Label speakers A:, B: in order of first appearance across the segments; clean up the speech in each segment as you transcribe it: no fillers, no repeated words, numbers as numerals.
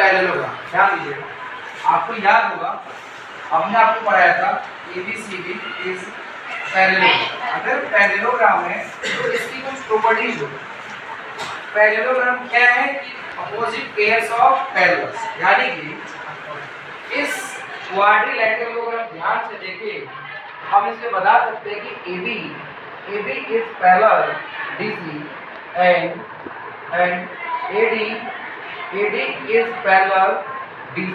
A: Parallelogram. ध्यान दीजिएगा, आपको याद होगा हमने आपको पढ़ाया था ABCD इज पैरेललोग्राम। अगर पैरेललोग्राम है तो इसकी कुछ प्रॉपर्टीज हो। पैरेललोग्राम क्या है कि अपोजिट पेयर्स ऑफ पैरेलल्स, यानी कि इस क्वाड्रिलैटरल को अगर ध्यान से देखें हम इसमें बता सकते हैं कि AB is parallel DC and AD is parallel DC.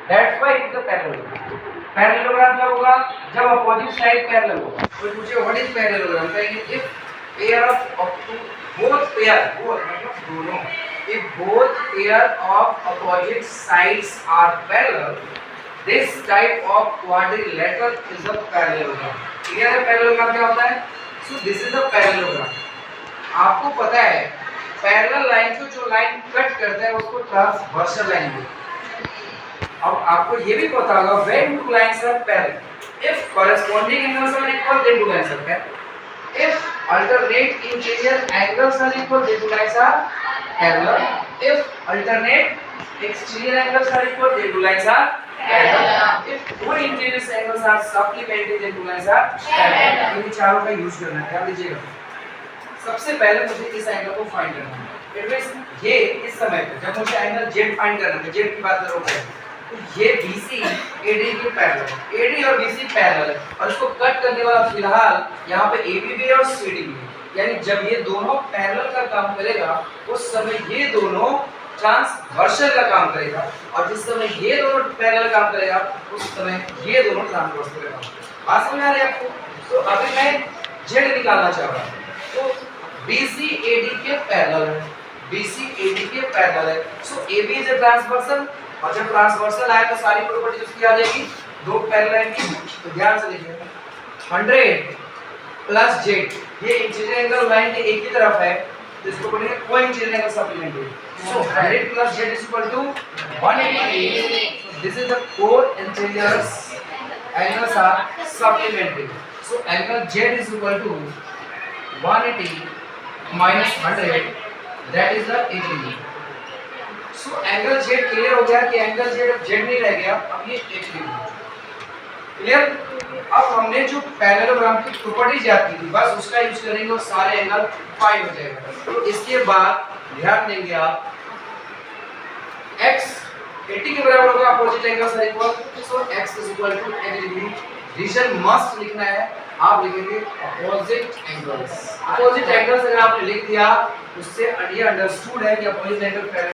A: That's why it's a parallelogram. Parallelogram कब होगा? जब अपोजिट साइड पैरेलल होगा। तो पूछे व्हाट इज पैरेललोग्राम? कहेंगे if pair of up to both pair, both मतलब दोनों, if both pair of opposite sides are parallel, this type of quadrilateral is a parallelogram. Clear है पैरेललोग्राम क्या होता है? So this is a parallelogram. आपको पता है पैरेलल लाइन को जो लाइन कट करता है उसको ट्रांसवर्सल लाइन बोलते हैं। अब आपको ये भी पता होगा when two lines are parallel, if corresponding angles are equal then two lines are parallel. If alternate interior angles are equal then two lines are parallel. If alternate exterior angles are equal then two lines are parallel. If two interior angles are supplementary then two lines are parallel. इन चारों का use करना है, ध्यान दीजिएगा। सबसे पहले मुझे इस एंगल को फाइंड करना है। इट मींस ये इस समय पे जब मुझे एंगल Z फाइंड करना है, Z की बात करोगे तो ये BC AD के पैरेलल, AD और BC पैरेलल है और इसको कट करने वाला फिलहाल यहाँ पे AB भी है और CD भी है। यानी जब ये दोनों पैरेलल का काम करेगा उस समय ये दोनों ट्रांसवर्सल का काम करेगा और जिस समय ये दोनों पैरेलल काम करेगा उस समय ये दोनों ट्रांसवर्सल का काम करेगा। बात समझ आ रही है आपको? तो अभी मैं Z निकालना चाह रहा हूँ तो BC AD के पैरेलल है, BC AD के पैरेलल है। सो AB इज अ ट्रांसवर्सल और जब ट्रांसवर्सल आए तो सारी प्रॉपर्टीज उसकी आ जाएगी दो पैरेलल की। तो ध्यान से देखिए 100 प्लस Z, ये इंटीरियर एंगल लाइन के एक ही तरफ है तो इसको बोलेंगे co-interior angle supplementary. So 100 plus Z is equal to 180। So this is the co-interior angles are supplementary. So angle Z is equal to 180 minus 100, that is the 80. So angle Z clear हो गया कि angle Z अब Z नहीं रह गया, अब ये 80 clear. अब हमने जो पैरेललोग्राम की प्रॉपर्टीज याद की थी बस उसका यूज करेंगे और सारे एंगल फाइंड हो जाएगा। तो इसके बाद ध्यान देंगे आप x 80 के बराबर होगा, opposite angles are equal, so x is equal to 80 degree. Reason must लिखना है, आप लिखेंगे अपोजिट एंगल्स। अपोजिट एंगल्स अगर आपने लिख दिया उससे ये अंडरस्टूड है कि अपोजिट एंगल